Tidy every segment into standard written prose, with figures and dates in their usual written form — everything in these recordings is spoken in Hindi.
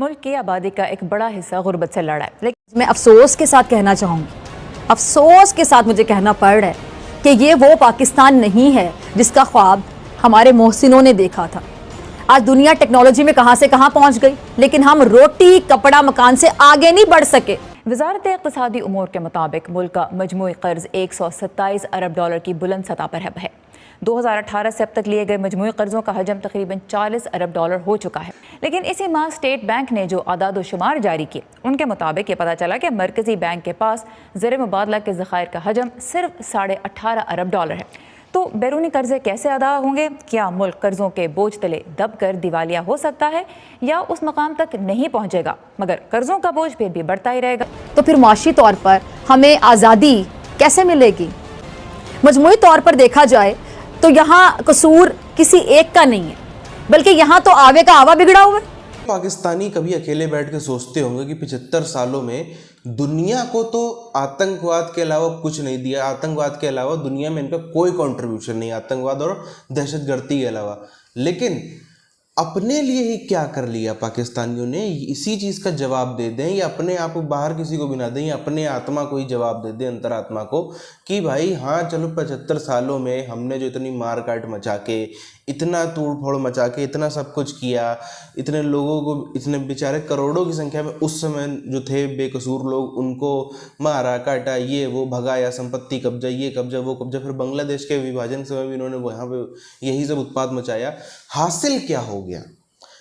मुल्क की आबादी का एक बड़ा हिस्सा गुर्बत से लड़ा है, लेकिन मैं अफसोस के साथ कहना चाहूँगी, अफसोस के साथ मुझे कहना पड़ रहा है कि ये वो पाकिस्तान नहीं है जिसका ख्वाब हमारे मोहसिनों ने देखा था। आज दुनिया टेक्नोलॉजी में कहाँ से कहाँ पहुँच गई, लेकिन हम रोटी कपड़ा मकान से आगे नहीं बढ़ सके। वज़ारत इक़्तिसादी उमूर के मुताबिक मुल्क का मजमूई कर्ज 127 अरब डॉलर की बुलंद सतह पर है। 2018 से अब तक लिए गए मजमूई कर्जों का हजम तकरीबन 40 अरब डॉलर हो चुका है। लेकिन इसी माह स्टेट बैंक ने जो आदाद शुमार जारी किए, उनके मुताबिक ये पता चला कि मरकज़ी बैंक के पास ज़र मुबादला के ज़खायर का हजम सिर्फ 18.5 अरब डॉलर है। तो बैरूनी कर्जे कैसे अदा होंगे? क्या मुल्क कर्जों के बोझ तले दब कर दिवालिया हो सकता है या उस मकाम तक नहीं पहुँचेगा, मगर कर्जों का बोझ फिर भी बढ़ता ही रहेगा? तो फिर माशी तौर पर हमें आज़ादी कैसे मिलेगी? मजमूई तौर पर देखा जाए तो यहाँ कसूर किसी एक का नहीं है, बल्कि यहाँ तो आवे का आवा बिगड़ा हुआ है। पाकिस्तानी कभी अकेले बैठ के सोचते होंगे कि 75 सालों में दुनिया को तो आतंकवाद के अलावा कुछ नहीं दिया, आतंकवाद के अलावा दुनिया में इनका कोई कंट्रीब्यूशन नहीं, आतंकवाद और दहशतगर्दी के अलावा, लेकिन अपने लिए ही क्या कर लिया पाकिस्तानियों ने? इसी चीज़ का जवाब दे दें या अपने आप को बाहर किसी को भी ना दें, या अपने आत्मा को ही जवाब दे दें, अंतरात्मा को, कि भाई हाँ चलो 75 सालों में हमने जो इतनी मार काट मचा के, इतना तोड़ फोड़ मचा के, इतना सब कुछ किया, इतने लोगों को, इतने बेचारे करोड़ों की संख्या में उस समय जो थे बेकसूर लोग, उनको मारा काटा, ये वो भगाया, संपत्ति कब्जा, ये कब्जा वो कब्जा, फिर बांग्लादेश के विभाजन के समय भी इन्होंने वहाँ पे यही सब उत्पात मचाया। हासिल क्या हो गया?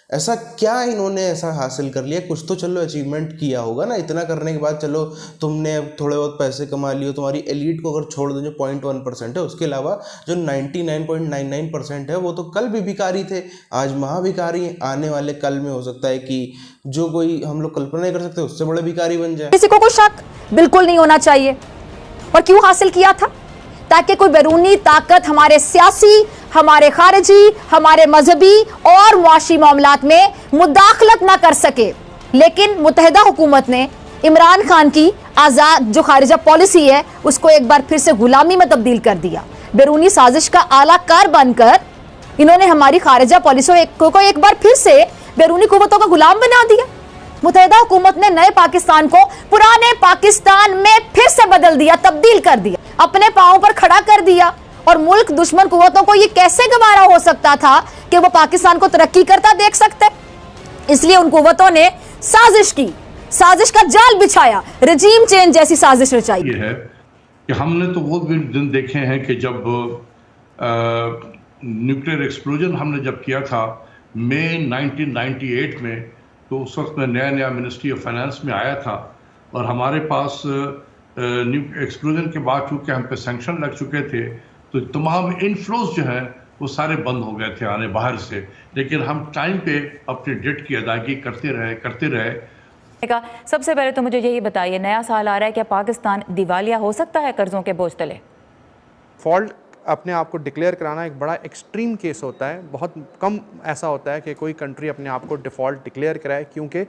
ऐसा क्या इन्होंने ऐसा हासिल कर लिया? कुछ तो चलो अचीवमेंट किया होगा ना। इतना करने के बाद चलो तुमने थोड़े बहुत पैसे कमा लिए, तुम्हारी एलीट को अगर छोड़ दो जो 0.1% है, उसके अलावा जो 99.99% है वो तो कल भी भिखारी थे, आज महाभिखारी हैं। आने वाले कल में हो सकता है कि जो कोई हम लोग कल्पना नहीं कर सकते उससे बड़े भिखारी बन जाए। किसी को कोई शक बिल्कुल नहीं होना चाहिए। और क्यों हासिल किया था? ताकि कोई बैरूनी ताकत हमारे सियासी, हमारे खारजी, हमारे मजहबी और मुआशी मामलात में मुदाखलत ना कर सके। लेकिन मुत्तहिदा हुकूमत ने इमरान खान की आज़ाद जो खारिजा पॉलिसी है उसको एक बार फिर से गुलामी में तब्दील कर दिया। बैरूनी साजिश का आलाकार बनकर इन्होंने हमारी खारिजा पॉलिसी को एक बार फिर से बैरूनी कुव्वतों का गुलाम बना दिया। मुत्तहिदा हुकूमत ने नए पाकिस्तान को पुराने पाकिस्तान में फिर से बदल दिया, तब्दील कर दिया, अपने पांव पर खड़ा कर दिया। और मुल्क दुश्मन कुव्वतों को ये कैसे गवारा हो सकता था कि वो पाकिस्तान को तरक्की करता देख सकते? इसलिए उन कुव्वतों ने साजिश की, साजिश का जाल बिछाया, रजीम चेंज जैसी साजिश रचाई। ये है कि हमने तो वो भी दिन देखे हैं कि जब न्यूक्लियर एक्सप्लोजन हमने जब किया था मई 1998 में, तो उस वक्त मैं नया मिनिस्ट्री ऑफ फाइनेंस में आया था और हमारे पास एक्सप्लोजन के बाद चूँकि हम पे सैंक्शन लग चुके थे तो तमाम इनफ्लोज जो हैं वो सारे बंद हो गए थे आने बाहर से, लेकिन हम टाइम पे अपने डेट की अदायगी करते रहे। सबसे पहले तो मुझे यही बताइए, नया साल आ रहा है, क्या पाकिस्तान दिवालिया हो सकता है कर्जों के बोझ तले? फॉल्ट अपने आप को डिक्लेयर कराना एक बड़ा एक्सट्रीम केस होता है। बहुत कम ऐसा होता है कि कोई कंट्री अपने आप को डिफ़ॉल्ट डिक्लेयर कराए, क्योंकि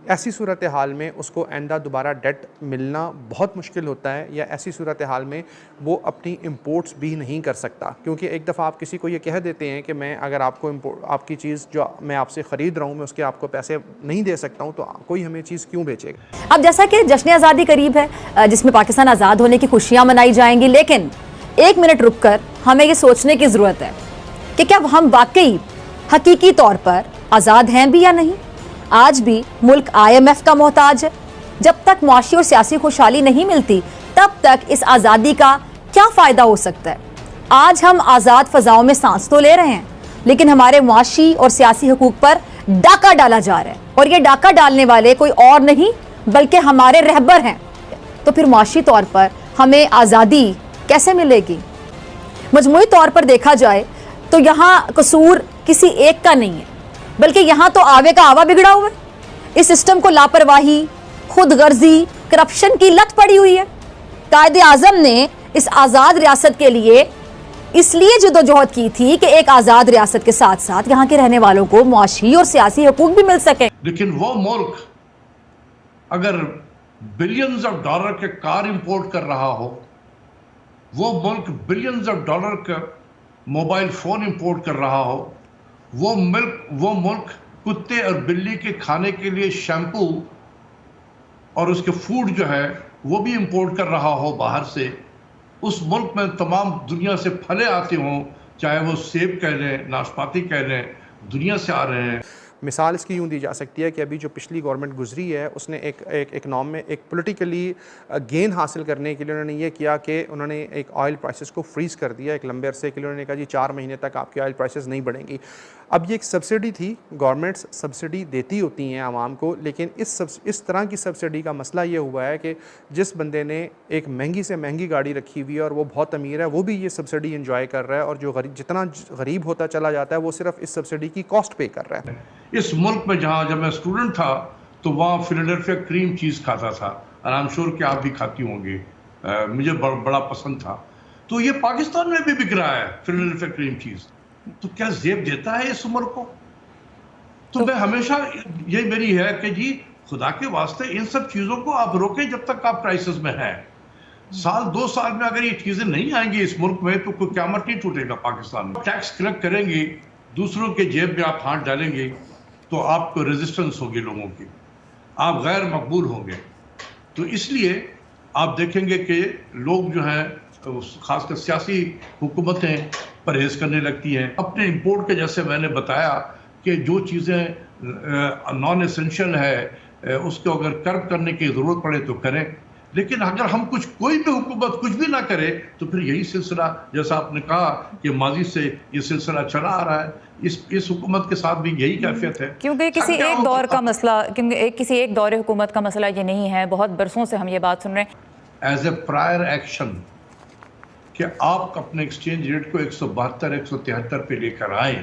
ऐसी सूरत हाल में उसको आइंदा दोबारा डेट मिलना बहुत मुश्किल होता है, या ऐसी सूरत हाल में वो अपनी इंपोर्ट्स भी नहीं कर सकता। क्योंकि एक दफ़ा आप किसी को ये कह देते हैं कि मैं अगर आपकी चीज़ जो मैं आपसे ख़रीद रहा हूँ मैं उसके आपको पैसे नहीं दे सकता हूँ, तो कोई हमें चीज़ क्यों बेचेगा? अब जैसा कि जश्न आज़ादी करीब है जिसमें पाकिस्तान आज़ाद होने की खुशियाँ मनाई जाएंगी, लेकिन एक मिनट रुककर हमें ये सोचने की ज़रूरत है कि क्या हम वाकई हकीकी तौर पर आज़ाद हैं भी या नहीं। आज भी मुल्क IMF का मोहताज है। जब तक मुआशी और सियासी खुशहाली नहीं मिलती तब तक इस आज़ादी का क्या फ़ायदा हो सकता है? आज हम आज़ाद फ़ज़ाओं में सांस तो ले रहे हैं, लेकिन हमारे मुआशी और सियासी हुकूक पर डाका डाला जा रहा है, और ये डाका डालने वाले कोई और नहीं बल्कि हमारे रहबर हैं। तो फिर मुआशी तौर पर हमें आज़ादी कैसे मिलेगी? मजमूई तौर पर देखा जाए तो यहाँ कसूर किसी एक का नहीं है, बल्कि यहाँ तो आवे का आवा बिगड़ा हुआ है। इस सिस्टम को लापरवाही, खुद गर्जी, करप्शन की लत पड़ी हुई है। कायदे आजम ने इस आज़ाद रियासत के लिए इसलिए जदोजहद की थी कि एक आज़ाद रियासत के साथ साथ यहाँ के रहने वालों को मुआशी और सियासी हुकूक भी मिल सके। लेकिन वो मुल्क अगर बिलियंस ऑफ डॉलर के कार इंपोर्ट कर रहा हो, वो मुल्क बिलियंस ऑफ डॉलर का मोबाइल फ़ोन इंपोर्ट कर रहा हो, वो मुल्क कुत्ते और बिल्ली के खाने के लिए शैम्पू और उसके फूड जो है वो भी इंपोर्ट कर रहा हो बाहर से, उस मुल्क में तमाम दुनिया से फले आते हों, चाहे वो सेब कह लें, नाशपाती कह लें, दुनिया से आ रहे हैं। मिसाल इसकी यूँ दी जा सकती है कि अभी जो पिछली गवर्नमेंट गुजरी है उसने एक इकनॉम में एक पॉलिटिकली गेन हासिल करने के लिए उन्होंने ये किया कि उन्होंने एक ऑयल प्राइसेस को फ्रीज़ कर दिया एक लंबे अरसे के लिए। उन्होंने कहा जी 4 महीने तक आपकी ऑयल प्राइसेस नहीं बढ़ेंगी। अब ये एक सब्सिडी थी, गवर्नमेंट्स सब्सिडी देती होती हैं आवाम को, लेकिन इस तरह की सब्सिडी का मसला ये हुआ है कि जिस बंदे ने एक महंगी से महंगी गाड़ी रखी हुई है और वो बहुत अमीर है, वो भी ये सब्सिडी इंजॉय कर रहा है, और जो जितना गरीब होता चला जाता है वो सिर्फ इस सब्सिडी की कॉस्ट पे कर रहा है। इस मुल्क में जहाँ जब मैं स्टूडेंट था तो वहाँ फिलाडेल्फिया क्रीम चीज़ खाता था, और आई एम श्योर कि आप भी खाती होंगी, मुझे बड़ा पसंद था। तो ये पाकिस्तान में भी बिक रहा है फिलाडेल्फिया क्रीम चीज़, तो क्या जेब देता है इस उम्र को? तो मैं हमेशा ये मेरी है कि जी खुदा के वास्ते इन सब चीज़ों को आप रोकें जब तक आप क्राइसिस में हैं। साल 2 साल में अगर ये चीज़ें नहीं आएंगी इस मुल्क में तो कोई क़यामत नहीं टूटेगा पाकिस्तान में। टैक्स कलेक्ट करेंगे, दूसरों के जेब में आप हाथ डालेंगे तो आपको रेजिस्टेंस होगी लोगों की, आप गैर मकबूल होंगे। तो इसलिए आप देखेंगे कि लोग जो हैं खासकर सियासी हुकूमतें परहेज़ करने लगती हैं अपने इंपोर्ट के। जैसे मैंने बताया कि जो चीज़ें नॉन एसेंशियल है उसको अगर कर्ब करने की ज़रूरत पड़े तो करें, लेकिन अगर हम कोई भी हुकूमत कुछ भी ना करे तो फिर यही सिलसिला, जैसा आपने कहा कि माजी से ये सिलसिला चला आ रहा है, इस हुकूमत के साथ भी यही कैफियत है। क्योंकि किसी एक दौर का मसला, क्योंकि किसी एक दौर हुकूमत का मसला ये नहीं है, बहुत बरसों से हम ये बात सुन रहे हैं। एज ए प्रायर एक्शन कि आप अपने एक्सचेंज रेट को 172 173 पे लेकर आए,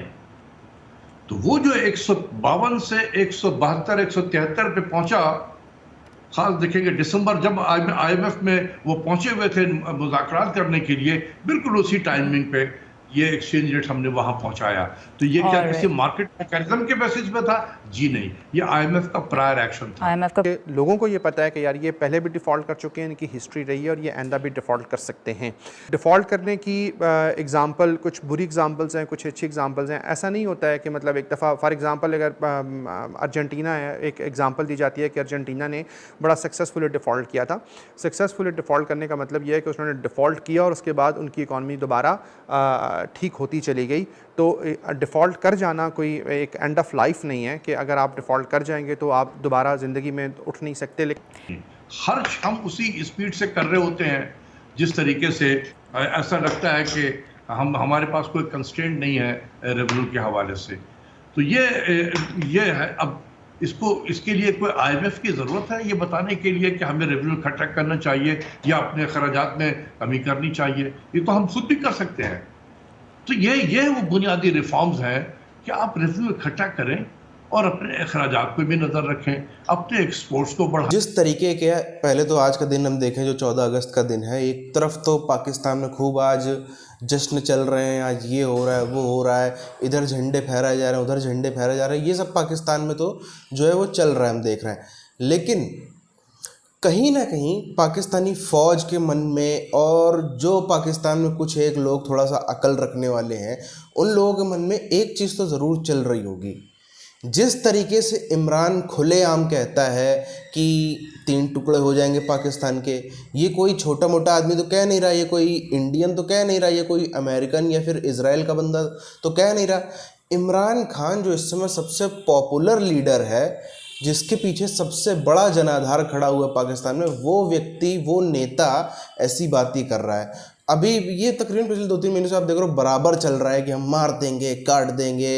तो वो जो 152 से 172 173 पे पहुंचा, खास देखेंगे दिसंबर जब IMF में वो पहुंचे हुए थे मुज़ाकरात करने के लिए, बिल्कुल उसी टाइमिंग पे ये एक्सचेंज रेट हमने वहां पहुंचाया। तो ये क्या किसी मार्केट मैकेनिज्म के बेसिस पे था? जी नहीं, ये IMF का प्रायर एक्शन था। IMF का लोगों को ये पता है कि यार ये पहले भी डिफ़ॉल्ट कर चुके हैं, इनकी हिस्ट्री रही है और ये आइंदा भी डिफ़ॉल्ट कर सकते हैं। डिफ़ॉल्ट करने की एग्जांपल, कुछ बुरी एग्जांपल्स हैं, कुछ अच्छी एग्जांपल्स हैं। ऐसा नहीं होता है कि मतलब एक दफ़ा फॉर एग्जांपल अगर अर्जेंटीना है, एक एग्जांपल दी जाती है कि अर्जेंटीना ने बड़ा सक्सेसफुली डिफ़ॉल्ट किया था। सक्सेसफुली डिफ़ॉल्ट करने का मतलब ये है कि उन्होंने डिफ़ॉल्ट किया और उसके बाद उनकी इकॉनमी दोबारा ठीक होती चली गई। तो डिफ़ॉल्ट कर जाना कोई एक एंड ऑफ लाइफ नहीं है कि अगर आप डिफ़ॉल्ट कर जाएंगे तो आप दोबारा ज़िंदगी में उठ नहीं सकते। लेकिन खर्च हम उसी स्पीड से कर रहे होते हैं जिस तरीके से ऐसा लगता है कि हमारे पास कोई कंस्ट्रेंट नहीं है रेवेन्यू के हवाले से। तो ये है। अब इसके लिए कोई IMF की ज़रूरत है ये बताने के लिए कि हमें रेवेन्यू इकट्ठा करना चाहिए या अपने अखराजात में कमी करनी चाहिए? ये तो हम खुद भी कर सकते हैं। तो ये वो बुनियादी रिफॉर्म्स हैं कि आप रेवेन्यू इकट्ठा करें और अपने अखराजात पे भी नज़र रखें, अपने एक्सपोर्ट्स को बढ़ाएं। जिस तरीके के पहले तो आज का दिन हम देखें जो 14 अगस्त का दिन है, एक तरफ तो पाकिस्तान में खूब आज जश्न चल रहे हैं, आज ये हो रहा है वो हो रहा है, इधर झंडे फहराए जा रहे हैं उधर झंडे फहराए जा रहे हैं, ये सब पाकिस्तान में तो जो है वो चल रहा है, हम देख रहे हैं। लेकिन कहीं ना कहीं पाकिस्तानी फ़ौज के मन में और जो पाकिस्तान में कुछ एक लोग थोड़ा सा अकल रखने वाले हैं, उन लोगों के मन में एक चीज़ तो ज़रूर चल रही होगी। जिस तरीके से इमरान खुलेआम कहता है कि 3 टुकड़े हो जाएंगे पाकिस्तान के, ये कोई छोटा मोटा आदमी तो कह नहीं रहा, ये कोई इंडियन तो कह नहीं रहा, ये कोई अमेरिकन या फिर इजराइल का बंदा तो कह नहीं रहा। इमरान खान जो इस समय सबसे पॉपुलर लीडर है, जिसके पीछे सबसे बड़ा जनाधार खड़ा हुआ पाकिस्तान में, वो व्यक्ति, वो नेता ऐसी बात ही कर रहा है। अभी ये तकरीबन पिछले 2-3 महीने से आप देख रहे हो बराबर चल रहा है कि हम मार देंगे, काट देंगे,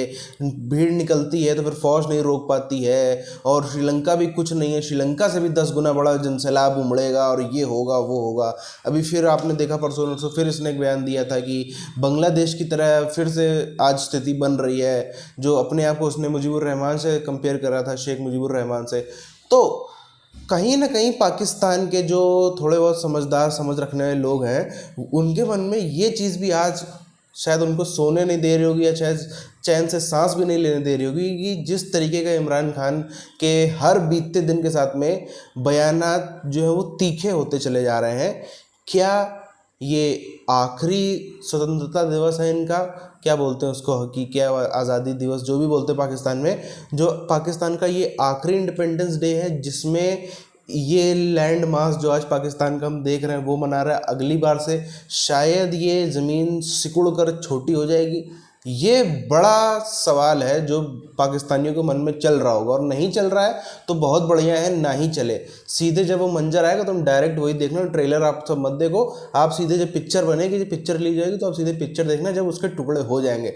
भीड़ निकलती है तो फिर फौज नहीं रोक पाती है, और श्रीलंका भी कुछ नहीं है, श्रीलंका से भी 10 गुना बड़ा जनसैलाब उमड़ेगा और ये होगा वो होगा। अभी फिर आपने देखा परसों फिर इसने एक बयान दिया था कि बांग्लादेश की तरह फिर से आज स्थिति बन रही है, जो अपने आप को उसने मुजीबुर रहमान से कंपेयर कर रहा था, शेख मुजीबुर रहमान से। तो कहीं ना कहीं पाकिस्तान के जो थोड़े बहुत समझदार समझ रखने वाले लोग हैं, उनके मन में ये चीज़ भी आज शायद उनको सोने नहीं दे रही होगी या शायद चैन से सांस भी नहीं लेने दे रही होगी कि जिस तरीके का इमरान खान के हर बीतते दिन के साथ में बयानात जो है वो तीखे होते चले जा रहे हैं। क्या ये आखिरी स्वतंत्रता दिवस है इनका, क्या बोलते हैं उसको, हकी क्या, आज़ादी दिवस जो भी बोलते हैं पाकिस्तान में, जो पाकिस्तान का ये आखिरी इंडिपेंडेंस डे है जिसमें ये लैंड मास जो आज पाकिस्तान का हम देख रहे हैं वो मना रहा है। अगली बार से शायद ये ज़मीन सिकुड़ कर छोटी हो जाएगी। ये बड़ा सवाल है जो पाकिस्तानियों के मन में चल रहा होगा, और नहीं चल रहा है तो बहुत बढ़िया है, ना ही चले। सीधे जब वो मंजर आएगा तो हम डायरेक्ट वही देखना, ट्रेलर आप सब मत देखो, आप सीधे जब पिक्चर बनेगी, जब पिक्चर ली जाएगी तो आप सीधे पिक्चर देखना जब उसके टुकड़े हो जाएंगे।